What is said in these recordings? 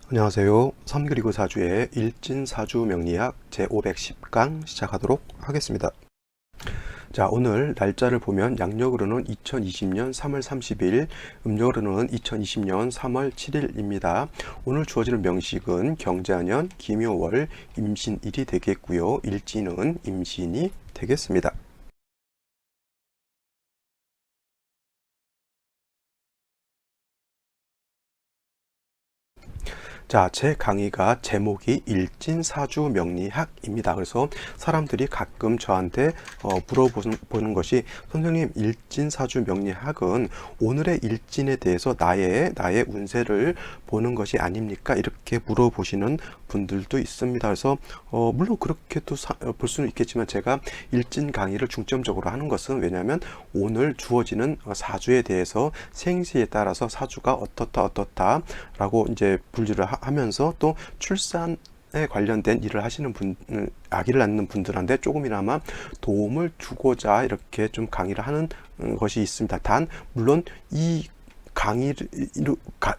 안녕하세요. 3그리고 사주의 일진사주 명리학 제510강 시작하도록 하겠습니다. 자, 오늘 날짜를 보면 양력으로는 2020년 3월 30일, 음력으로는 2020년 3월 7일입니다. 오늘 주어지는 명식은 경자년, 김효월, 임신일이 되겠고요. 일진은 임신이 되겠습니다. 자, 제 강의가 제목이 일진사주 명리학입니다. 그래서 사람들이 가끔 저한테 물어보는 것이, 선생님, 일진사주 명리학은 오늘의 일진에 대해서 나의 운세를 보는 것이 아닙니까? 이렇게 물어보시는 분들도 있습니다. 그래서 물론 그렇게도 볼 수는 있겠지만, 제가 일진 강의를 중점적으로 하는 것은, 왜냐하면 오늘 주어지는 사주에 대해서 생시에 따라서 사주가 어떻다 라고 이제 분류를 하면서, 또 출산에 관련된 일을 하시는 아기를 낳는 분들한테 조금이나마 도움을 주고자 이렇게 좀 강의를 하는 것이 있습니다. 단 물론 이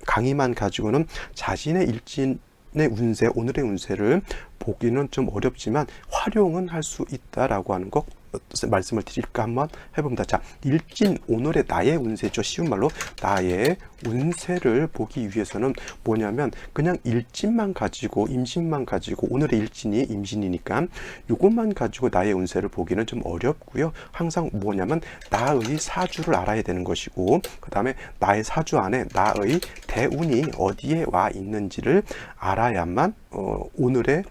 강의만 가지고는 자신의 일진의 운세, 오늘의 운세를 보기는 좀 어렵지만 활용은 할 수 있다라고 하는 것 말씀을 드릴까 한번 해봅니다. 자, 일진, 오늘의 나의 운세죠. 쉬운 말로 나의 운세를 보기 위해서는 뭐냐면, 그냥 일진만 가지고, 임신만 가지고, 오늘의 일진이 임신이니까 이것만 가지고 나의 운세를 보기는 좀 어렵고요. 항상 뭐냐면 나의 사주를 알아야 되는 것이고, 그 다음에 나의 사주 안에 나의 대운이 어디에 와 있는지를 알아야만 오늘의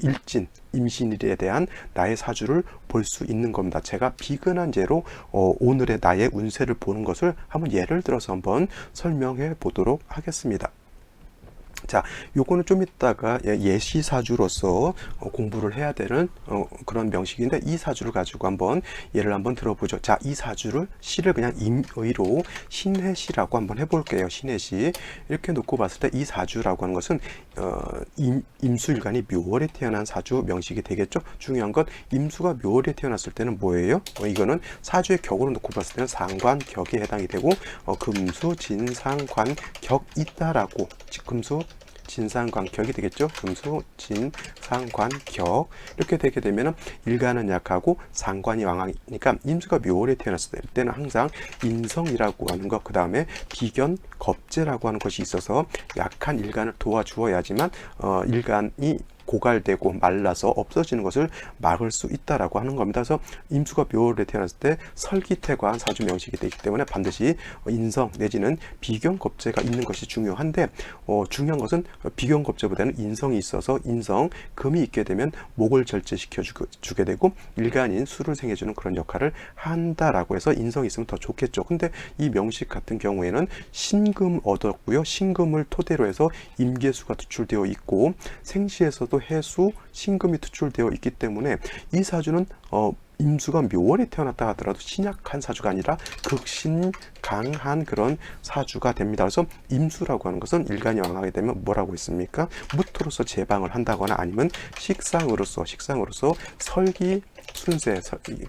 일진, 임신일에 대한 나의 사주를 볼 수 있는 겁니다. 제가 비근한 예로 오늘의 나의 운세를 보는 것을 한번 예를 들어서 한번 설명해 보도록 하겠습니다. 자, 요거는 좀 이따가 예시사주로서 공부를 해야 되는 그런 명식인데, 이 사주를 가지고 한번 예를 한번 들어보죠. 자, 이 사주를 시를 그냥 임의로 신해시라고 한번 해볼게요. 신해시 이렇게 놓고 봤을 때 이 사주라고 하는 것은 임수일간이 묘월에 태어난 사주 명식이 되겠죠. 중요한 건 임수가 묘월에 태어났을 때는 뭐예요? 이거는 사주의 격으로 놓고 봤을 때는 상관격에 해당이 되고, 금수 진상관격 있다라고, 금수 진상관격이 되겠죠. 금수 진상관격 이렇게 되게 되면 일간은 약하고 상관이 왕하니까, 임수가 묘월에 태어났을 때는 항상 인성이라고 하는 것, 그 다음에 비견 겁재라고 하는 것이 있어서 약한 일간을 도와주어야지만 일간이 고갈되고 말라서 없어지는 것을 막을 수 있다라고 하는 겁니다. 그래서 임수가 묘월에 태어났을 때 설기태관 사주 명식이 되기 때문에 반드시 인성 내지는 비견겁재가 있는 것이 중요한데, 중요한 것은 비견겁재보다는 인성이 있어서, 인성 금이 있게 되면 목을 절제시켜 주게 되고 일간인 수를 생해주는 그런 역할을 한다라고 해서 인성이 있으면 더 좋겠죠. 근데 이 명식 같은 경우에는 신금 얻었고요. 신금을 토대로 해서 임계수가 투출되어 있고, 생시에서도 해수, 신금이 투출되어 있기 때문에 이 사주는 임수가 묘월에 태어났다 하더라도 신약한 사주가 아니라 극신 강한 그런 사주가 됩니다. 그래서 임수라고 하는 것은 일간이 왕하게 되면 뭐라고 했습니까? 무토로서 제방을 한다거나 아니면 식상으로서 설기 순세,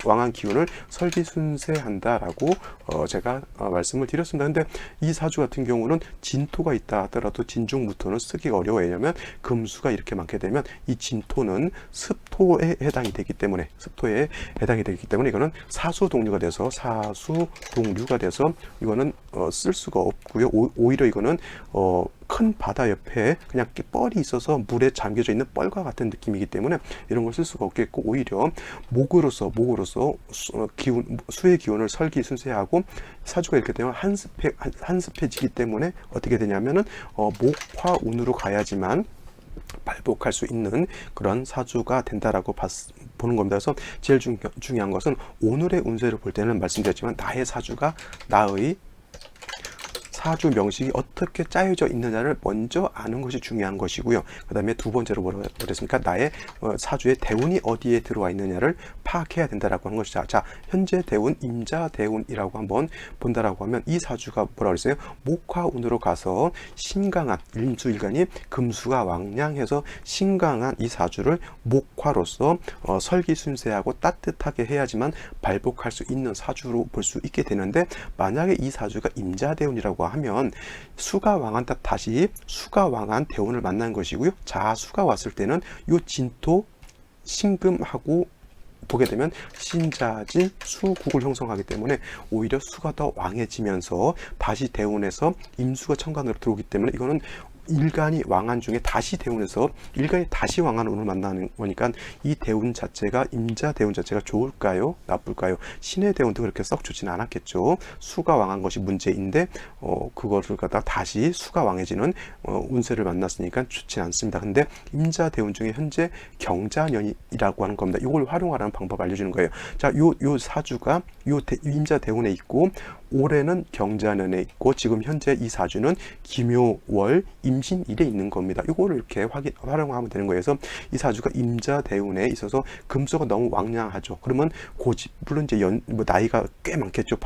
왕한 기운을 설기 순세한다라고 제가 말씀을 드렸습니다. 근데 이 사주 같은 경우는 진토가 있다 하더라도 진중무토는 쓰기가 어려워요. 왜냐하면 금수가 이렇게 많게 되면 이 진토는 습토에 해당이 되기 때문에, 이거는 사수동류가 돼서 이거는 쓸 수가 없고요. 오히려 이거는 큰 바다 옆에 그냥 뻘이 있어서 물에 잠겨져 있는 뻘과 같은 느낌이기 때문에 이런 걸 쓸 수가 없겠고, 오히려 목으로서 수의 기운을 설기 순세하고, 사주가 이렇게 되면 한습해지기 때문에 어떻게 되냐면은 목화운으로 가야지만 발복할 수 있는 그런 사주가 된다라고 보는 겁니다. 그래서 제일 중요한 것은 오늘의 운세를 볼 때는 말씀드렸지만 나의 사주가, 나의 사주 명식이 어떻게 짜여져 있느냐를 먼저 아는 것이 중요한 것이고요. 그 다음에 두 번째로 뭐라고 했습니까? 나의 사주의 대운이 어디에 들어와 있느냐를 파악해야 된다라고 하는 것이죠. 자, 현재 대운, 임자 대운이라고 한번 본다라고 하면, 이 사주가 뭐라고 했어요? 목화운으로 가서 신강한 임수일간이 금수가 왕량해서 신강한 이 사주를 목화로서 설기순세하고 따뜻하게 해야지만 발복할 수 있는 사주로 볼 수 있게 되는데, 만약에 이 사주가 임자대운이라고 하면 수가 왕한다 다시 수가 왕한 대운을 만난 것이고요. 자수가 왔을 때는 요 진토 신금하고 보게 되면 신자진 수국을 형성하기 때문에 오히려 수가 더 왕해지면서 다시 대운에서 임수가 천간으로 들어오기 때문에 이거는 일간이 왕한 중에 다시 대운에서 일간이 다시 왕한 운을 만나는 거니까 이 대운 자체가 임자 대운 자체가 좋을까요? 나쁠까요? 신의 대운도 그렇게 썩 좋지는 않았겠죠. 수가 왕한 것이 문제인데 그거를 갖다 다시 수가 왕해지는 운세를 만났으니까 좋지 않습니다. 근데 임자 대운 중에 현재 경자년이라고 하는 겁니다. 이걸 활용하라는 방법 알려주는 거예요. 자, 요 사주가 임자 대운에 있고 올해는 경자년에 있고 지금 현재 이 사주는 기묘월 임신일에 있는 겁니다. 이거를 이렇게 활용하면 되는 거예요. 그래서 이 사주가 임자 대운에 있어서 금수가 너무 왕량하죠. 그러면 고집 물론 이제 나이가 꽤 많겠죠.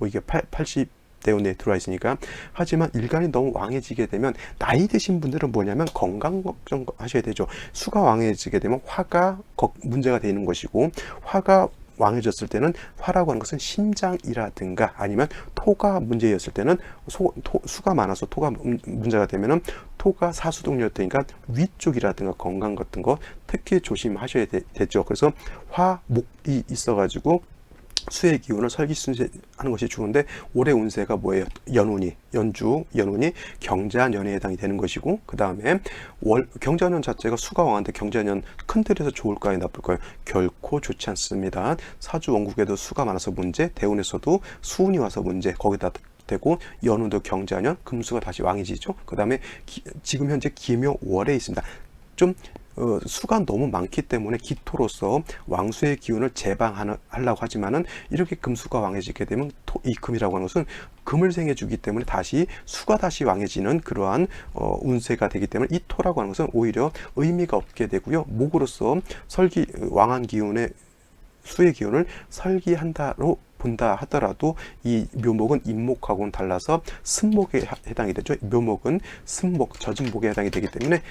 이게 80 대운에 들어와 있으니까. 하지만 일간이 너무 왕해지게 되면 나이 드신 분들은 뭐냐면 건강 걱정 하셔야 되죠. 수가 왕해지게 되면 화가 문제가 되는 것이고 화가 왕해졌을 때는 화라고 하는 것은 심장이라든가 아니면 토가 문제였을 때는 수가 많아서 토가 문제가 되면은 토가 사수동력되니까 위쪽이라든가 건강 같은 거 특히 조심하셔야 되죠. 그래서 화목이 있어가지고 수의 기운을 설기순세하는 것이 좋은데 올해 운세가 뭐예요? 연운이 경자년에 해당이 되는 것이고 그 다음에 경자년 자체가 수가 왕한테 경자년 큰 틀에서 좋을까요? 나쁠까요? 결코 좋지 않습니다. 사주 원국에도 수가 많아서 문제, 대운에서도 수운이 와서 문제, 거기다 되고 연운도 경자년, 금수가 다시 왕이지죠. 그 다음에 지금 현재 기묘월에 있습니다. 좀 수가 너무 많기 때문에 기토로서 왕수의 기운을 제방하려고 하지만은 이렇게 금수가 왕해지게 되면 이 금이라고 하는 것은 금을 생해주기 때문에 다시 수가 다시 왕해지는 그러한 운세가 되기 때문에 이 토라고 하는 것은 오히려 의미가 없게 되고요. 목으로서 왕한 기운의 수의 기운을 설기한다로 본다 하더라도 이 묘목은 임목하고는 달라서 승목에 해당이 되죠. 묘목은 승목, 젖은 목에 해당이 되기 때문에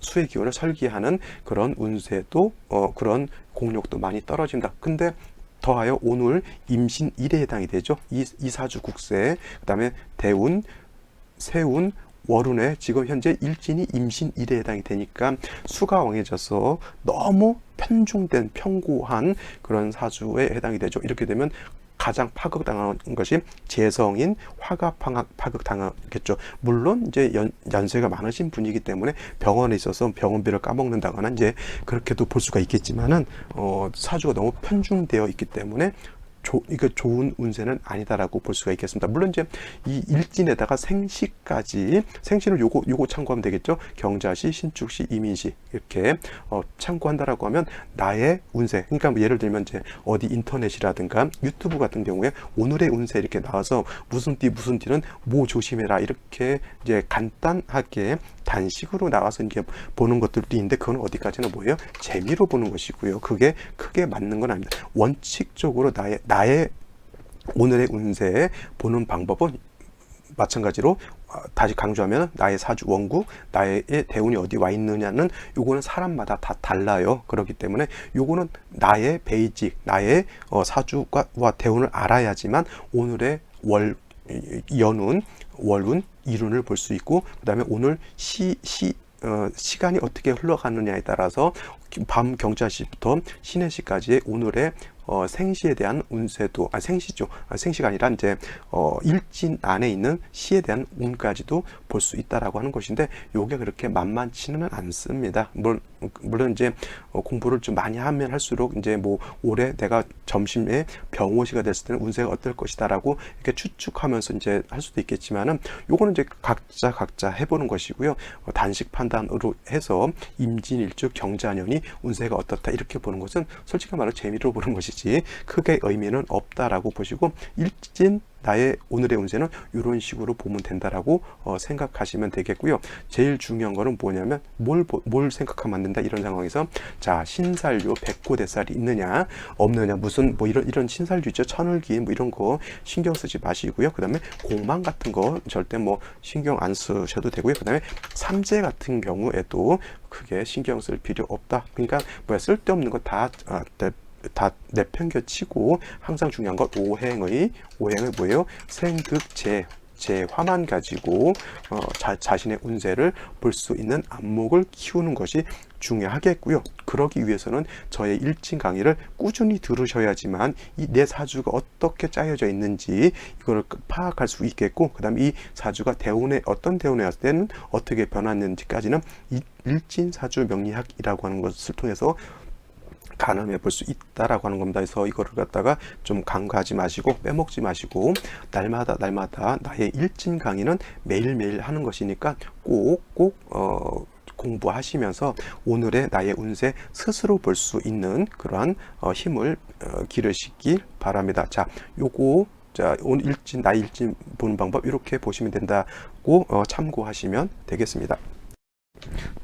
수의 기운을 설기하는 그런 운세도 그런 공력도 많이 떨어진다. 근데 더하여 오늘 임신일에 해당이 되죠. 이 사주 국세, 그 다음에 대운, 세운, 월운에 지금 현재 일진이 임신일에 해당이 되니까 수가 왕해져서 너무 편중된 편고한 그런 사주에 해당이 되죠. 이렇게 되면 가장 파극당하는 것이 재성인 화가 파극당하겠죠. 물론 이제 연세가 많으신 분이기 때문에 병원에 있어서 병원비를 까먹는다거나 이제 그렇게도 볼 수가 있겠지만은 사주가 너무 편중되어 있기 때문에 이거 좋은 운세는 아니다라고 볼 수가 있겠습니다. 물론 이제 이 일진에다가 생시까지 생시를 요거 참고하면 되겠죠. 경자시, 신축시, 이민시 이렇게 참고한다라고 하면 나의 운세. 그러니까 뭐 예를 들면 이제 어디 인터넷이라든가 유튜브 같은 경우에 오늘의 운세 이렇게 나와서 무슨 띠는 뭐 조심해라 이렇게 이제 간단하게 단식으로 나와서 이제 보는 것들도 있는데 그건 어디까지나 뭐예요? 재미로 보는 것이고요. 그게 크게 맞는 건 아닙니다. 원칙적으로 나의 오늘의 운세 보는 방법은 마찬가지로 다시 강조하면 나의 사주 원국, 나의 대운이 어디 와 있느냐는 요거는 사람마다 다 달라요. 그렇기 때문에 요거는 나의 베이직, 나의 사주와 대운을 알아야지만 오늘의 연운, 월운, 일운을 볼 수 있고 그 다음에 오늘 시간이 어떻게 흘러가느냐에 따라서 밤 경자시부터 신해시까지의 오늘의 생시에 대한 운세도 생시죠. 생시가 아니라 이제 일진 안에 있는 시에 대한 운까지도 볼 수 있다라고 하는 것인데 요게 그렇게 만만치는 않습니다. 물론 이제 공부를 좀 많이 하면 할수록 이제 뭐 올해 내가 점심에 병오시가 됐을 때는 운세가 어떨 것이다라고 이렇게 추측하면서 이제 할 수도 있겠지만은 요거는 이제 각자 해보는 것이고요. 단식 판단으로 해서 임진일주 경자년이 운세가 어떻다 이렇게 보는 것은 솔직히 말로 재미로 보는 것이지 크게 의미는 없다라고 보시고 일진 나의 오늘의 운세는 이런 식으로 보면 된다라고 생각하시면 되겠고요. 제일 중요한 거는 뭐냐면 뭘 생각하면 안 된다 이런 상황에서 자 신살유 백호대살이 있느냐 없느냐 무슨 뭐 이런 신살유 있죠. 천을기 뭐 이런 거 신경 쓰지 마시고요. 그 다음에 공망 같은 거 절대 뭐 신경 안 쓰셔도 되고요. 그 다음에 삼재 같은 경우에도 크게 신경 쓸 필요 없다. 그러니까 뭐야 쓸데없는 거 다 내팽겨치고 항상 중요한 건 오행의 뭐예요? 생극재 재화만 가지고 자신의 운세를 볼 수 있는 안목을 키우는 것이 중요하겠고요. 그러기 위해서는 저의 일진 강의를 꾸준히 들으셔야지만 이 내 사주가 어떻게 짜여져 있는지 이거를 파악할 수 있겠고, 그 다음에 이 사주가 대운에 어떤 대운에 왔을 때는 어떻게 변했는지까지는 이 일진 사주 명리학이라고 하는 것을 통해서 가늠해 볼 수 있다라고 하는 겁니다. 그래서 이거를 갖다가 좀 간과하지 마시고 빼먹지 마시고 날마다 나의 일진 강의는 매일매일 하는 것이니까 꼭 공부하시면서 오늘의 나의 운세 스스로 볼 수 있는 그러한 힘을 기르시길 바랍니다. 자, 오늘 나의 일진 보는 방법 이렇게 보시면 된다고 참고하시면 되겠습니다.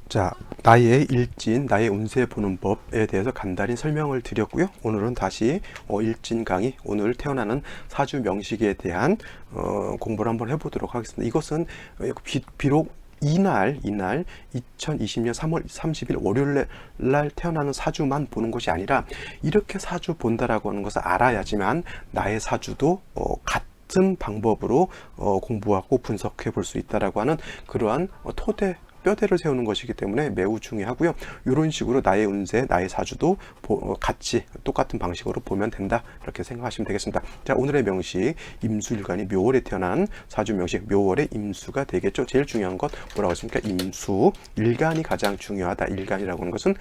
자, 나의 일진, 나의 운세 보는 법에 대해서 간단히 설명을 드렸고요. 오늘은 다시 일진 강의, 오늘 태어나는 사주 명식에 대한 공부를 한번 해보도록 하겠습니다. 이것은 비록 이날 2020년 3월 30일 월요일 날 태어나는 사주만 보는 것이 아니라 이렇게 사주 본다라고 하는 것을 알아야지만 나의 사주도 같은 방법으로 공부하고 분석해 볼 수 있다라고 하는 그러한 뼈대를 세우는 것이기 때문에 매우 중요하고요. 이런 식으로 나의 운세, 나의 사주도 같이 똑같은 방식으로 보면 된다, 이렇게 생각하시면 되겠습니다. 자, 오늘의 명식, 임수일간이 묘월에 태어난 사주 명식, 묘월의 임수가 되겠죠. 제일 중요한 것 뭐라고 했습니까? 임수, 일간이 가장 중요하다. 일간이라고 하는 것은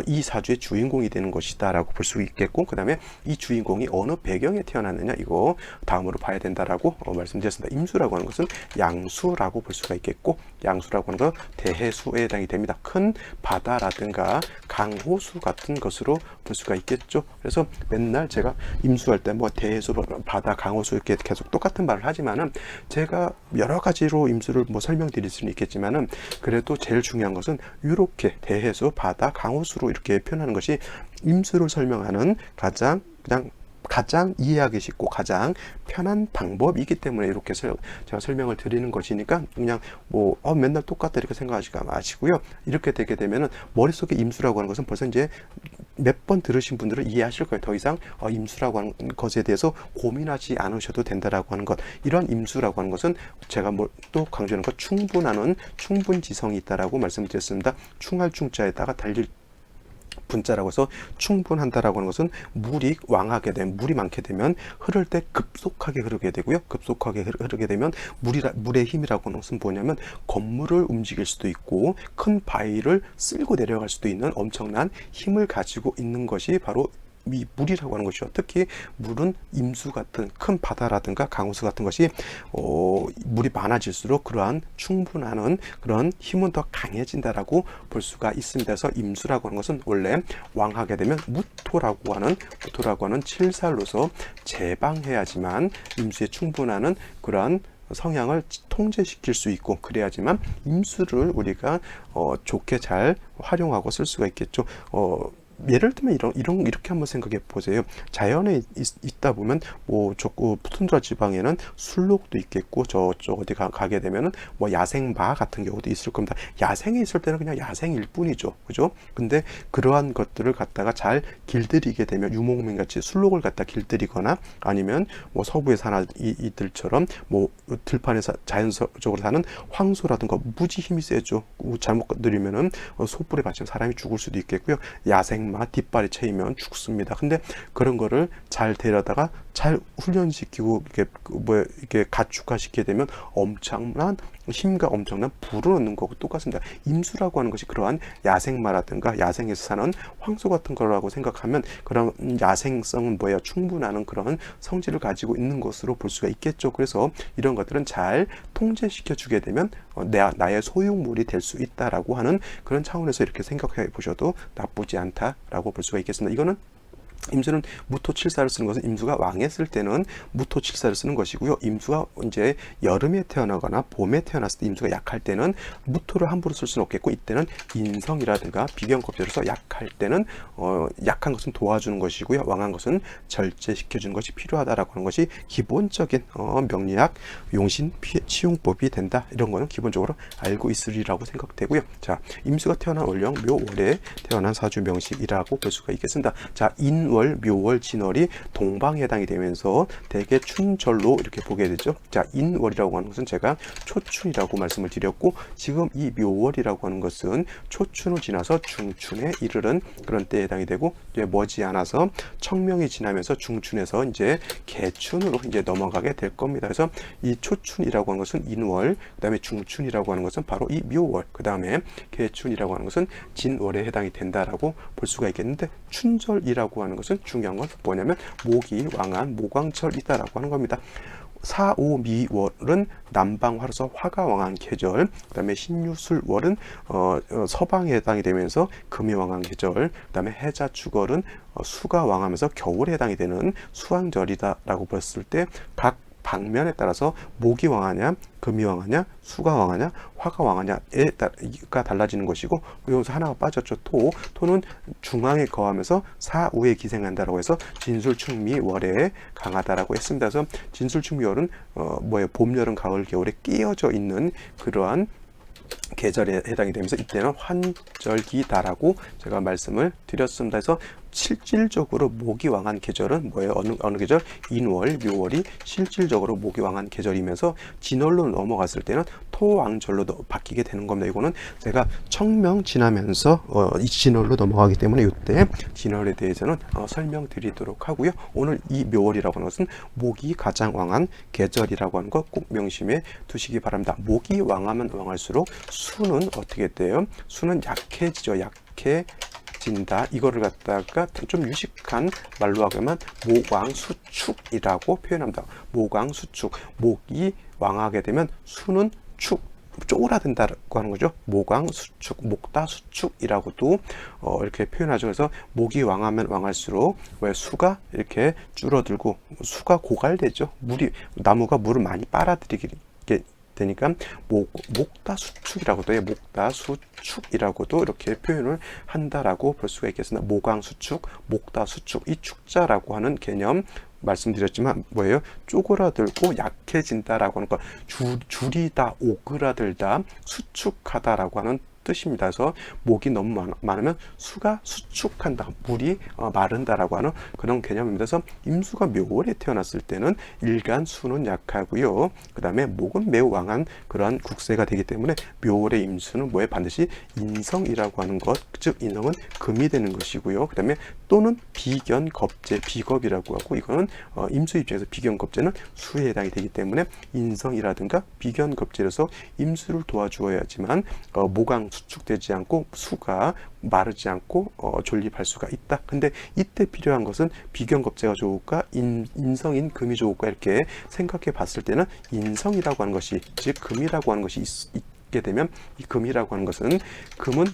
이 사주의 주인공이 되는 것이다 라고 볼 수 있겠고, 그 다음에 이 주인공이 어느 배경에 태어났느냐, 이거 다음으로 봐야 된다라고 말씀드렸습니다. 임수라고 하는 것은 양수라고 볼 수가 있겠고, 양수라고 하는 것 대해수에 해당이 됩니다. 큰 바다라든가 강호수 같은 것으로 볼 수가 있겠죠. 그래서 맨날 제가 임수할 때 뭐 대해수, 바다, 강호수 이렇게 계속 똑같은 말을 하지만은 제가 여러 가지로 임수를 뭐 설명드릴 수는 있겠지만은 그래도 제일 중요한 것은 이렇게 대해수, 바다, 강호수로 이렇게 표현하는 것이 임수를 설명하는 가장 이해하기 쉽고 가장 편한 방법이기 때문에 이렇게 제가 설명을 드리는 것이니까 그냥 맨날 똑같다 이렇게 생각하지 마시고요. 이렇게 되게 되면은 머릿속에 임수라고 하는 것은 벌써 이제 몇 번 들으신 분들은 이해하실 거예요. 더 이상 임수라고 하는 것에 대해서 고민하지 않으셔도 된다라고 하는 것. 이런 임수라고 하는 것은 제가 또 강조하는 것, 충분지성이 있다라고 말씀드렸습니다. 충할 충자에다가 달릴 분자라고 해서 충분한다라고 하는 것은 물이 많게 되면 흐를 때 급속하게 흐르게 되고요. 급속하게 흐르게 되면 물의 힘이라고 하는 것은 뭐냐면 건물을 움직일 수도 있고 큰 바위를 쓸고 내려갈 수도 있는 엄청난 힘을 가지고 있는 것이 바로 이 물이라고 하는 것이죠. 특히 물은 임수 같은 큰 바다라든가 강호수 같은 것이 물이 많아질수록 그러한 충분하는 그런 힘은 더 강해진다라고 볼 수가 있습니다. 그래서 임수라고 하는 것은 원래 왕하게 되면 무토라고 하는 칠살로서 제방해야지만 임수에 충분하는 그러한 성향을 통제시킬 수 있고, 그래야지만 임수를 우리가 좋게 잘 활용하고 쓸 수가 있겠죠. 예를 들면 이렇게 한번 생각해 보세요. 자연에 있다 보면 저거 푸툰드라 지방에는 술록도 있겠고, 저쪽 어디 가게 되면은 야생마 같은 경우도 있을 겁니다. 야생에 있을 때는 그냥 야생일 뿐이죠, 그죠? 근데 그러한 것들을 갖다가 잘 길들이게 되면 유목민 같이 술록을 갖다 길들이거나 아니면 서부에 사는 이들처럼 들판에서 자연적으로 사는 황소라든가 무지 힘이 세죠. 잘못 들이면은 소불에 받치면 사람이 죽을 수도 있겠고요. 야생 뒷발이 채이면 죽습니다. 근데 그런 거를 잘 데려다가 잘 훈련시키고 이렇게 가축화시키게 되면 엄청난 힘과 엄청난 불을 얻는 거고 똑같습니다. 임수라고 하는 것이 그러한 야생마라든가 야생에서 사는 황소 같은 거라고 생각하면 그런 야생성은 충분한 그런 성질을 가지고 있는 것으로 볼 수가 있겠죠. 그래서 이런 것들은 잘 통제시켜 주게 되면 나의 소유물이 될 수 있다라고 하는 그런 차원에서 이렇게 생각해 보셔도 나쁘지 않다라고 볼 수가 있겠습니다. 이거는 임수는 무토칠사를 쓰는 것은 임수가 왕했을 때는 무토칠사를 쓰는 것이고요. 임수가 이제 여름에 태어나거나 봄에 태어났을 때 임수가 약할 때는 무토를 함부로 쓸 수는 없겠고, 이때는 인성이라든가 비경겁제로서 약할 때는 약한 것은 도와주는 것이고요. 왕한 것은 절제시켜주는 것이 필요하다라고 하는 것이 기본적인 명리학 용신 치용법이 된다. 이런 거는 기본적으로 알고 있으리라고 생각되고요. 자, 임수가 태어난 월령 묘월에 태어난 사주 명식이라고 볼 수가 있겠습니다. 자, 인월, 묘월, 진월이 동방에 해당이 되면서 대개 춘절로 이렇게 보게 되죠. 자, 인월이라고 하는 것은 제가 초춘이라고 말씀을 드렸고, 지금 이 묘월이라고 하는 것은 초춘을 지나서 중춘에 이르는 그런 때에 해당이 되고, 이제 머지않아서 청명이 지나면서 중춘에서 이제 개춘으로 이제 넘어가게 될 겁니다. 그래서 이 초춘이라고 하는 것은 인월, 그 다음에 중춘이라고 하는 것은 바로 이 묘월, 그 다음에 개춘이라고 하는 것은 진월에 해당이 된다라고 볼 수가 있겠는데, 춘절이라고 하는 것은 중요한 건 뭐냐면 목이 왕한 모광철이다라고 하는 겁니다. 사오미월은 남방화로서 화가 왕한 계절, 그 다음에 신유술월은 서방에 해당이 되면서 금이 왕한 계절, 그 다음에 해자축월은 수가 왕하면서 겨울에 해당이 되는 수왕절이다라고 봤을 때 각 방면에 따라서 목이 왕하냐, 금이 왕하냐, 수가 왕하냐, 화가 왕하냐에 따라 달라지는 것이고, 여기서 하나가 빠졌죠. 토는 중앙에 거하면서 사우에 기생한다라고 해서 진술충미월에 강하다라고 했습니다. 그래서 진술충미월은 봄, 여름, 가을, 겨울에 끼어져 있는 그러한 계절에 해당이 되면서 이때는 환절기다라고 제가 말씀을 드렸습니다. 그래서 실질적으로 목이 왕한 계절은 뭐예요? 어느 계절? 인월, 묘월이 실질적으로 목이 왕한 계절이면서 진월로 넘어갔을 때는 토왕절로 바뀌게 되는 겁니다. 이거는 제가 청명 지나면서 이 진월로 넘어가기 때문에 이때 진월에 대해서는 설명드리도록 하고요. 오늘 이 묘월이라고 하는 것은 목이 가장 왕한 계절이라고 하는 것 꼭 명심해 두시기 바랍니다. 목이 왕하면 왕할수록 수는 어떻게 돼요? 수는 약해지죠. 진다. 이거를 갖다가 좀 유식한 말로 하면 모광수축이라고 표현합니다. 모광수축. 목이 왕하게 되면 수는 쪼그라든다고 하는 거죠. 모광수축, 목다수축이라고도 이렇게 표현하죠. 그래서 목이 왕하면 왕할수록 왜 수가 이렇게 줄어들고 수가 고갈되죠. 나무가 물을 많이 빨아들이게 되니까 목다수축이라고도 해요. 목다수축이라고도 이렇게 표현을 한다라고 볼 수가 있겠습니다. 모광수축, 목다수축, 이 축자라고 하는 개념 말씀드렸지만 뭐예요? 쪼그라들고 약해진다라고 하는 거, 줄이다, 오그라들다, 수축하다라고 하는 뜻입니다. 그래서 목이 너무 많으면 수가 수축한다, 물이 마른다라고 하는 그런 개념입니다. 그래서 임수가 묘월에 태어났을 때는 일간 수는 약하고요. 그 다음에 목은 매우 왕한 그러한 국세가 되기 때문에 묘월의 임수는 뭐에 반드시 인성이라고 하는 것, 즉 인성은 금이 되는 것이고요. 그 다음에 또는 비견겁재, 비겁이라고 하고, 이거는 임수 입장에서 비견겁재는 수에 해당이 되기 때문에 인성이라든가 비견겁재로서 임수를 도와주어야지만 모강 수축되지 않고 수가 마르지 않고 존립할 수가 있다. 근데 이때 필요한 것은 비견겁재가 좋을까, 인성인 금이 좋을까, 이렇게 생각해 봤을 때는 인성이라고 하는 것이, 즉 금이라고 하는 것이 있게 되면, 이 금이라고 하는 것은, 금은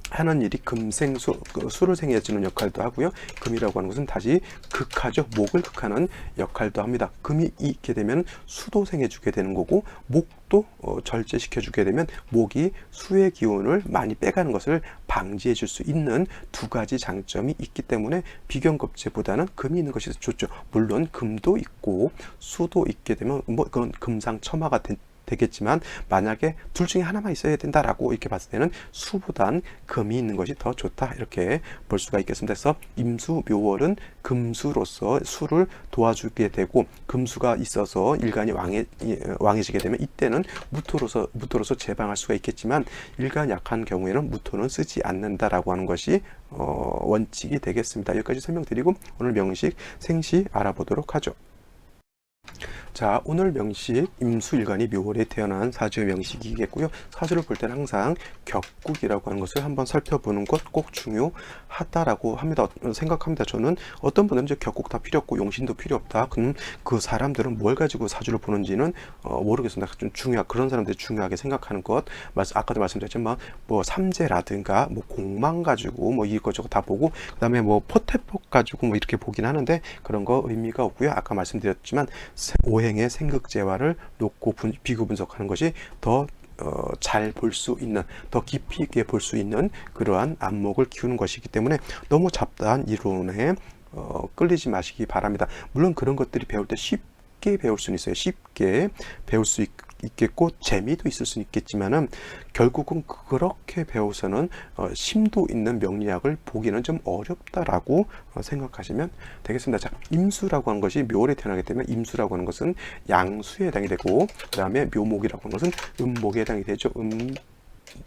하는 일이 금생수, 수를 생해주는 역할도 하고요. 금이라고 하는 것은 다시 극하죠. 목을 극하는 역할도 합니다. 금이 있게 되면 수도 생해주게 되는 거고, 목도 절제시켜주게 되면 목이 수의 기운을 많이 빼가는 것을 방지해 줄 수 있는 두 가지 장점이 있기 때문에 비견겁재보다는 금이 있는 것이 좋죠. 물론 금도 있고 수도 있게 되면 그건 금상첨화가 되겠지만, 만약에 둘 중에 하나만 있어야 된다라고 이렇게 봤을 때는 수보단 금이 있는 것이 더 좋다, 이렇게 볼 수가 있겠습니다. 그래서 임수 묘월은 금수로서 수를 도와주게 되고, 금수가 있어서 일간이 왕해지게 되면 이때는 무토로서 제방할 수가 있겠지만, 일간 약한 경우에는 무토는 쓰지 않는다라고 하는 것이 원칙이 되겠습니다. 여기까지 설명드리고 오늘 명식 생시 알아보도록 하죠. 자, 오늘 명식 임수일간이 묘월에 태어난 사주의 명식이겠고요. 사주를 볼 때는 항상 격국이라고 하는 것을 한번 살펴보는 것 꼭 중요하다라고 생각합니다. 저는 어떤 분들은 이제 격국 다 필요 없고 용신도 필요 없다, 그럼 그 사람들은 뭘 가지고 사주를 보는지는 모르겠습니다. 좀 그런 사람들이 중요하게 생각하는 것, 아까도 말씀드렸지만 뭐 삼재라든가 뭐 공망 가지고 이것저것 다 보고, 그 다음에 포테폭 가지고 이렇게 보긴 하는데 그런 거 의미가 없고요. 아까 말씀드렸지만 오행의 생극재화를 놓고 비교 분석하는 것이 더 잘 볼 수 있는, 더 깊이 있게 볼 수 있는 그러한 안목을 키우는 것이기 때문에 너무 잡다한 이론에 끌리지 마시기 바랍니다. 물론 그런 것들이 배울 때 쉽게 배울 수는 있어요. 쉽게 배울 수 있겠고 재미도 있을 수 있겠지만은 결국은 그렇게 배워서는 심도 있는 명리학을 보기는 좀 어렵다라고 생각하시면 되겠습니다. 자, 임수라고 하는 것이 묘월에 태어나게 되면 임수라고 하는 것은 양수에 해당이 되고, 그 다음에 묘목이라고 하는 것은 음목에 해당이 되죠.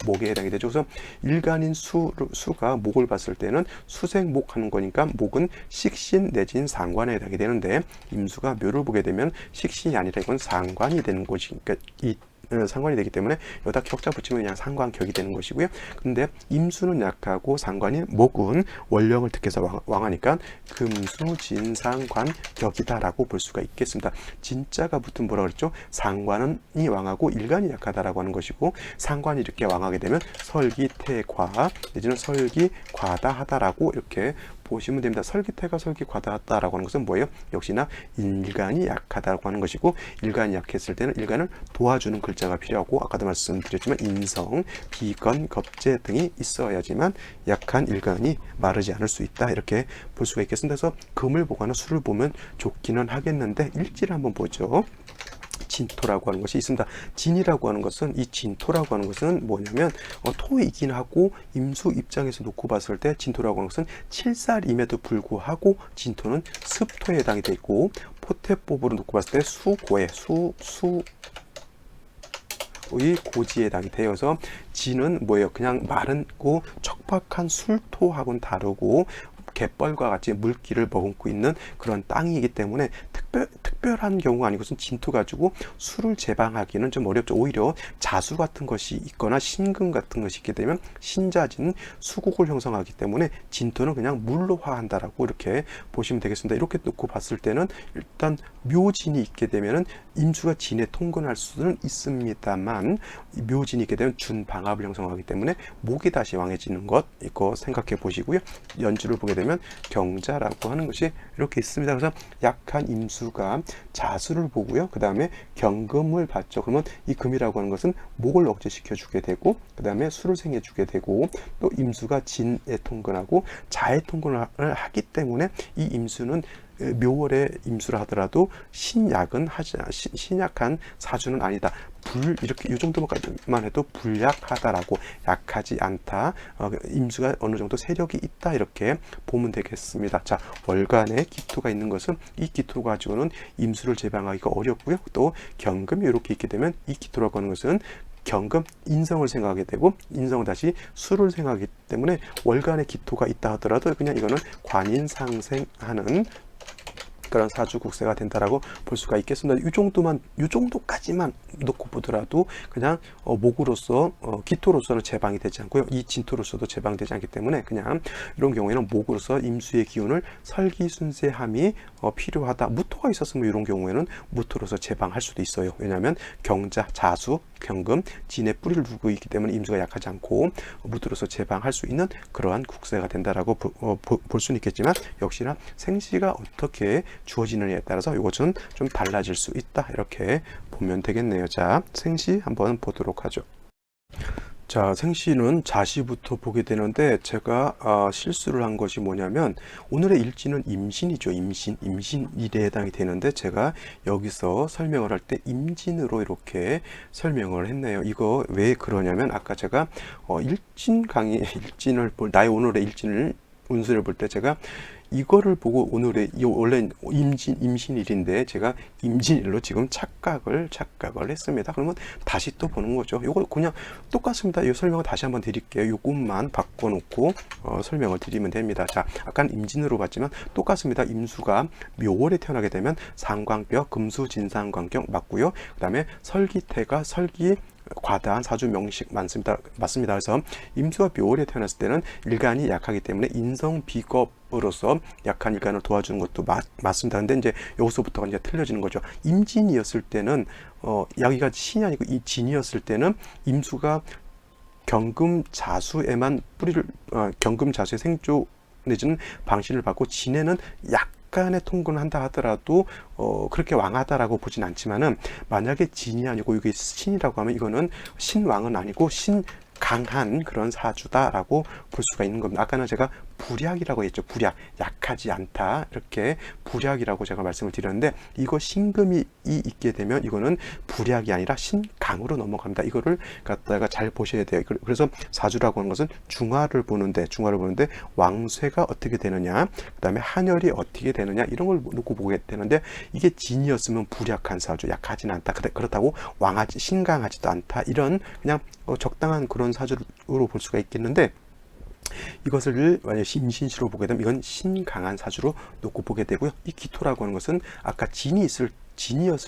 목에 해당이 되죠. 그래서 일간인 수가 목을 봤을 때는 수생목 하는 거니까 목은 식신 내지는 상관에 해당이 되는데, 임수가 묘를 보게 되면 식신이 아니라 이건 상관이 되는 것이, 그러니까 이 상관이 되기 때문에 여기다 격자 붙이면 그냥 상관격이 되는 것이고요. 근데 임수는 약하고 상관인 목은 원령을 득해서 왕하니까 금수 진상관격이다라고 볼 수가 있겠습니다. 진짜가 붙은 뭐라 그랬죠? 상관이 왕하고 일간이 약하다라고 하는 것이고, 상관이 이렇게 왕하게 되면 설기태과 내지는 설기과다하다라고 이렇게 보시면 됩니다. 설기태가 설기과다하다라고 하는 것은 뭐예요? 역시나 일간이 약하다고 하는 것이고, 일간이 약했을 때는 일간을 도와주는 글자가 필요하고, 아까도 말씀드렸지만 인성, 비건, 겁재 등이 있어야지만 약한 일간이 마르지 않을 수 있다, 이렇게 볼 수가 있겠습니다. 그래서 금을 보거나 수를 보면 좋기는 하겠는데 일지를 한번 보죠. 진토라고 하는 것이 있습니다. 진이라고 하는 것은, 이 진토라고 하는 것은 뭐냐면 토이긴 하고, 임수 입장에서 놓고 봤을 때 진토라고 하는 것은 칠살임에도 불구하고 진토는 습토에 해당이 되어 있고, 포태법으로 놓고 봤을 때 수고에 의 고지에 해당이 되어서, 진은 뭐예요? 그냥 마른고 척박한 술토하고는 다르고 갯벌과 같이 물기를 머금고 있는 그런 땅이기 때문에 특별한 경우가 아니고선 진토 가지고 술을 제방하기는 좀 어렵죠. 오히려 자수 같은 것이 있거나 신금 같은 것이 있게 되면 신자진 수국을 형성하기 때문에 진토는 그냥 물로 화한다라고 이렇게 보시면 되겠습니다. 이렇게 놓고 봤을 때는 일단 묘진이 있게 되면은 임수가 진에 통근할 수는 있습니다만, 묘진이 있게 되면 준방합을 형성하기 때문에 목이 다시 왕해지는 것, 이거 생각해 보시고요. 연주를 보게 되면 경자라고 하는 것이 이렇게 있습니다. 그래서 약한 임수가 자수를 보고요. 그 다음에 경금을 받죠. 그러면 이 금이라고 하는 것은 목을 억제시켜 주게 되고, 그 다음에 수를 생해 주게 되고, 또 임수가 진에 통근하고 자에 통근을 하기 때문에 이 임수는 묘월의 임수라 하더라도 신약은 하지, 신약한 사주는 아니다. 이렇게 이 정도만 해도 불약하다라고, 약하지 않다, 임수가 어느 정도 세력이 있다, 이렇게 보면 되겠습니다. 자, 월간에 기토가 있는 것은 이 기토 가지고는 임수를 제방하기가 어렵고요. 또 경금이 이렇게 있게 되면 이 기토라고 하는 것은 경금, 인성을 생각하게 되고, 인성은 다시 수를 생각하기 때문에 월간에 기토가 있다 하더라도 그냥 이거는 관인상생하는 그런 사주국세가 된다라고 볼 수가 있겠습니다. 이 정도까지만 놓고 보더라도 그냥 목으로서, 기토로서는 제방이 되지 않고요. 이 진토로서도 제방되지 않기 때문에 그냥 이런 경우에는 목으로서 임수의 기운을 설기순세함이 필요하다. 무토가 있었으면 이런 경우에는 무토로서 제방할 수도 있어요. 왜냐하면 경자, 자수, 경금, 진에 뿌리를 두고 있기 때문에 임수가 약하지 않고 무토로서 제방할 수 있는 그러한 국세가 된다라고 볼 수는 있겠지만, 역시나 생시가 어떻게 주어지느냐에 따라서 이것은 좀 달라질 수 있다, 이렇게 보면 되겠네요. 자, 생시 한번 보도록 하죠. 자, 생시는 자시부터 보게 되는데, 제가 실수를 한 것이 뭐냐면, 오늘의 일지는 임신이죠. 임신일에 해당이 되는데, 제가 여기서 설명을 할 때 임진으로 이렇게 설명을 했네요. 이거 왜 그러냐면, 아까 제가 일진 강의, 나의 오늘의 일진을 운수를 볼 때 제가 이거를 보고 오늘의 원래 임신일인데 제가 임진일로 지금 착각을 했습니다. 그러면 다시 또 보는 거죠. 이거 그냥 똑같습니다. 이 설명을 다시 한번 드릴게요. 요것만 바꿔놓고 설명을 드리면 됩니다. 자, 아까는 임진으로 봤지만 똑같습니다. 임수가 묘월에 태어나게 되면 상관뼈, 금수, 진상관격 맞고요. 그 다음에 설기태가 과다한 사주 명식 맞습니다. 그래서 임수가 묘월에 태어났을 때는 일간이 약하기 때문에 인성 비겁으로서 약한 일간을 도와주는 것도 맞습니다. 근데 이제 여기서부터가 이제 틀려지는 거죠. 임진이었을 때는 여기가 신이 아니고 이 진이었을 때는 임수가 경금자수에만 경금자수의 생조 내지는 방신을 받고, 진에는 약간의 통근을 한다 하더라도 그렇게 왕하다라고 보진 않지만은, 만약에 진이 아니고 이게 신이라고 하면 이거는 신왕은 아니고 강한 그런 사주다라고 볼 수가 있는 겁니다. 아까는 제가 불약이라고 했죠. 불약, 약하지 않다, 이렇게 불약이라고 제가 말씀을 드렸는데, 이거 신금이 있게 되면 이거는 불약이 아니라 신강으로 넘어갑니다. 이거를 갖다가 잘 보셔야 돼요. 그래서 사주라고 하는 것은 중화를 보는데 왕쇠가 어떻게 되느냐, 그 다음에 한열이 어떻게 되느냐, 이런 걸 놓고 보게 되는데, 이게 진이었으면 불약한 사주, 약하진 않다, 그렇다고 왕하지 신강하지도 않다, 이런 그냥 적당한 그런 사주로 볼 수가 있겠는데, 이것을 만약 임신시로 보게 되면 이건 신강한 사주로 놓고 보게 되고요. 이 기토라고 하는 것은 아까 진이었을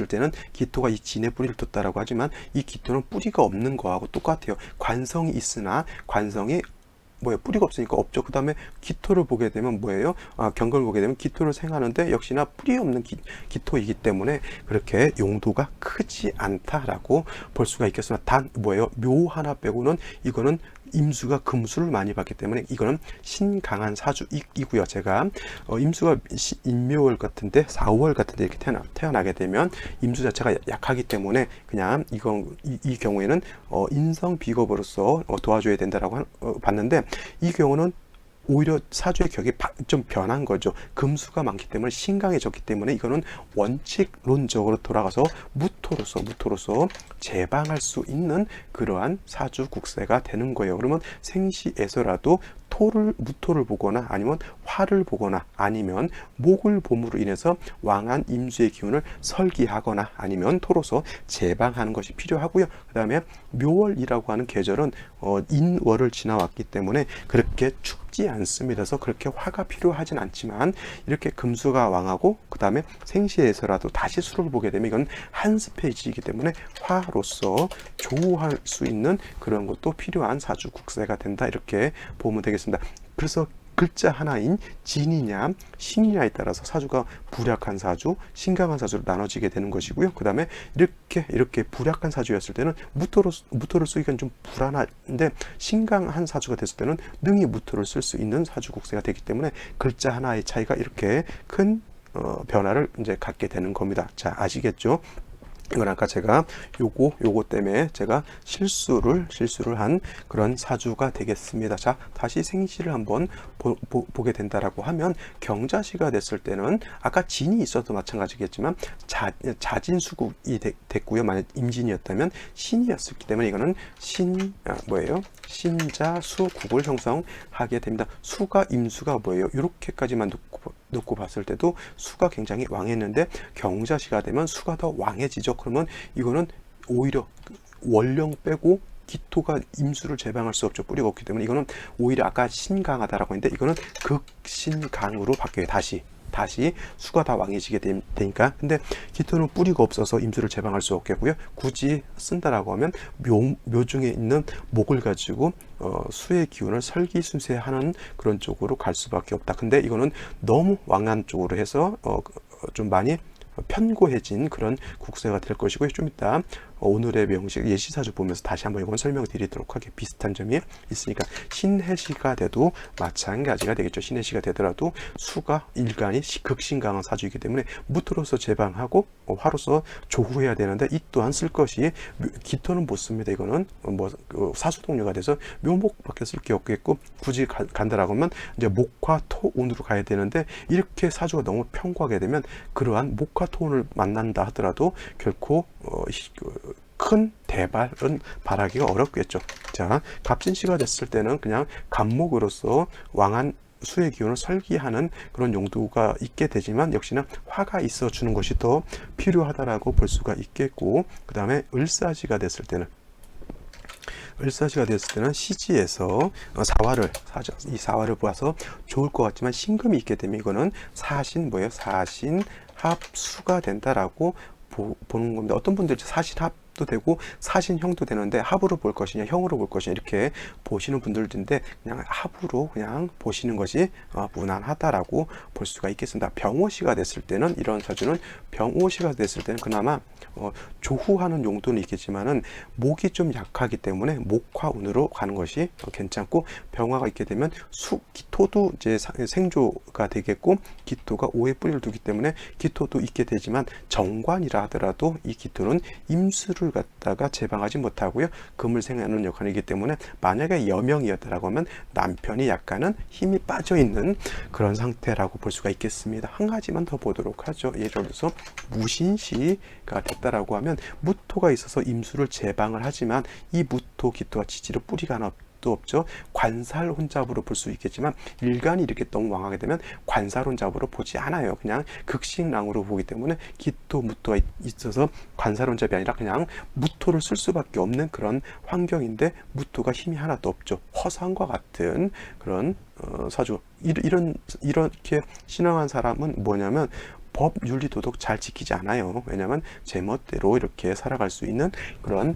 때는 기토가 이 진에 뿌리를 뒀다라고 하지만, 이 기토는 뿌리가 없는 거하고 똑같아요. 관성이 있으나 관성이 뿌리가 없으니까 없죠. 그 다음에 기토를 보게 되면 뭐예요? 경금을 보게 되면 기토를 생하는데 역시나 뿌리 없는 기토이기 때문에 그렇게 용도가 크지 않다라고 볼 수가 있겠습니다. 단 묘 하나 빼고는 이거는 임수가 금수를 많이 받기 때문에 이거는 신강한 사주이고요. 제가 임수가 인묘월 같은데 4, 5월 같은데 이렇게 태어나게 되면 임수 자체가 약하기 때문에 그냥 이 경우에는 인성 비겁으로서 도와줘야 된다라고 봤는데, 이 경우는 오히려 사주의 격이 좀 변한 거죠. 금수가 많기 때문에 신강해졌기 때문에 이거는 원칙론적으로 돌아가서 무토로서 제방할 수 있는 그러한 사주 국세가 되는 거예요. 그러면 생시에서라도 무토를 보거나 아니면 화를 보거나 아니면 목을 봄으로 인해서 왕한 임수의 기운을 설기하거나 아니면 토로서 제방하는 것이 필요하고요. 그 다음에 묘월이라고 하는 계절은 인월을 지나왔기 때문에 그렇게 춥지 않습니다. 그래서 그렇게 화가 필요하진 않지만, 이렇게 금수가 왕하고 그 다음에 생시에서라도 다시 수를 보게 되면 이건 한스페이지이기 때문에 화로서 조우할 수 있는 그런 것도 필요한 사주 국세가 된다, 이렇게 보면 되겠습니다. 그래서 글자 하나인 진이냐 신이냐에 따라서 사주가 불약한 사주, 신강한 사주로 나눠지게 되는 것이고요. 그 다음에 이렇게 불약한 사주였을 때는 무토를 쓰기가 좀 불안한데, 신강한 사주가 됐을 때는 능히 무토를 쓸 수 있는 사주 국세가 되기 때문에 글자 하나의 차이가 이렇게 큰 변화를 이제 갖게 되는 겁니다. 자, 아시겠죠? 이건 아까 제가 요거 때문에 제가 실수를 한 그런 사주가 되겠습니다. 자, 다시 생시를 한번 보게 된다라고 하면, 경자시가 됐을 때는 아까 진이 있어도 마찬가지겠지만 자진수국이 됐고요. 만약 임진이었다면 신이었기 때문에 이거는 신자수국을 형성하게 됩니다. 수가 임수가 뭐예요? 이렇게까지만 놓고 봤을 때도 수가 굉장히 왕했는데, 경자시가 되면 수가 더 왕해지죠. 그러면 이거는 오히려 원령 빼고 기토가 임수를 제방할 수 없죠. 뿌리가 없기 때문에 이거는 오히려 아까 신강하다라고 했는데 이거는 극신강으로 바뀌어요. 다시 수가 다 왕해지게 되니까. 근데 기토는 뿌리가 없어서 임수를 제방할 수 없겠고요. 굳이 쓴다라고 하면 묘 중에 있는 목을 가지고 수의 기운을 설기순세하는 그런 쪽으로 갈 수밖에 없다. 근데 이거는 너무 왕한 쪽으로 해서 좀 많이 편고해진 그런 국세가 될 것이고요. 좀 이따 오늘의 명식 예시사주 보면서 다시 한번 이건 설명드리도록 하게, 비슷한 점이 있으니까. 신해시가 돼도 마찬가지가 되겠죠. 신해시가 되더라도 수가 일간이 극신강한 사주이기 때문에 무토로서 제방하고 화로서 조후해야 되는데, 이 또한 쓸 것이 기토는 못 씁니다. 이거는 사수동료가 돼서 묘목밖에 쓸 게 없겠고, 굳이 간다라고 하면 이제 목화 토운으로 가야 되는데, 이렇게 사주가 너무 편고하게 되면 그러한 목화 토운을 만난다 하더라도 결코 큰 대발은 바라기가 어렵겠죠. 자, 갑진시가 됐을 때는 그냥 갑목으로서 왕한 수의 기운을 설기하는 그런 용도가 있게 되지만, 역시나 화가 있어 주는 것이 더 필요하다라고 볼 수가 있겠고, 그 다음에 을사시가 됐을 때는 시지에서 이 사화를 보아서 좋을 것 같지만, 신금이 있게 되면 이거는 사신합수가 된다라고 보는 겁니다. 어떤 분들 사신합도 되고 사신형도 되는데, 합으로 볼 것이냐 형으로 볼 것이냐 이렇게 보시는 분들인데, 그냥 합으로 그냥 보시는 것이 무난하다라고 볼 수가 있겠습니다. 병오시가 됐을 때는, 이런 사주는 병오시가 됐을 때는 그나마 조후하는 용도는 있겠지만은 목이 좀 약하기 때문에 목화운으로 가는 것이 괜찮고, 병화가 있게 되면 기토도 이제 생조가 되겠고, 기토가 오의 뿌리를 두기 때문에 기토도 있게 되지만, 정관이라 하더라도 이 기토는 임수를 갖다가 제방하지 못하고요. 금을 생하는 역할이기 때문에 만약에 여명이었다라고 하면 남편이 약간은 힘이 빠져 있는 그런 상태라고 볼 수가 있겠습니다. 한 가지만 더 보도록 하죠. 예를 들어서 무신시가 됐다라고 하면 무토가 있어서 임수를 제방을 하지만 이 무토, 기토와 지지로 뿌리가 하나 없죠. 관살혼잡으로 볼 수 있겠지만 일간이 이렇게 너무 왕하게 되면 관살혼잡으로 보지 않아요. 그냥 극식랑으로 보기 때문에 기토, 무토가 있어서 관살혼잡이 아니라 그냥 무토를 쓸 수밖에 없는 그런 환경인데 무토가 힘이 하나도 없죠. 허상과 같은 그런 사주. 이렇게 신앙한 사람은 뭐냐면 법, 윤리, 도덕 잘 지키지 않아요. 왜냐하면 제멋대로 이렇게 살아갈 수 있는 그런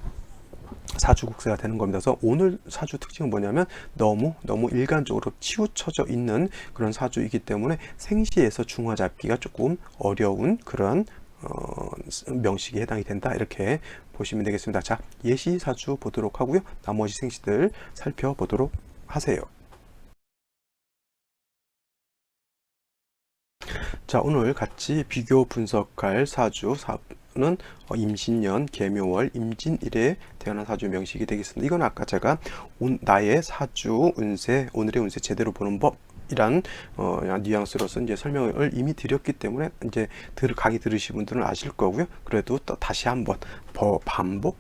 사주국세가 되는 겁니다. 그래서 오늘 사주 특징은 뭐냐면 너무 일관적으로 치우쳐져 있는 그런 사주이기 때문에 생시에서 중화 잡기가 조금 어려운 그런 명식에 해당이 된다. 이렇게 보시면 되겠습니다. 자, 예시 사주 보도록 하고요. 나머지 생시들 살펴보도록 하세요. 자, 오늘 같이 비교 분석할 사주는 임신년, 계묘월, 임진일에 태어난 사주 명식이 되겠습니다. 이건 아까 제가 나의 사주 운세, 오늘의 운세 제대로 보는 법 이란 뉘앙스로서 이제 설명을 이미 드렸기 때문에 이제 강의 들으신 분들은 아실 거고요. 그래도 또 다시 한번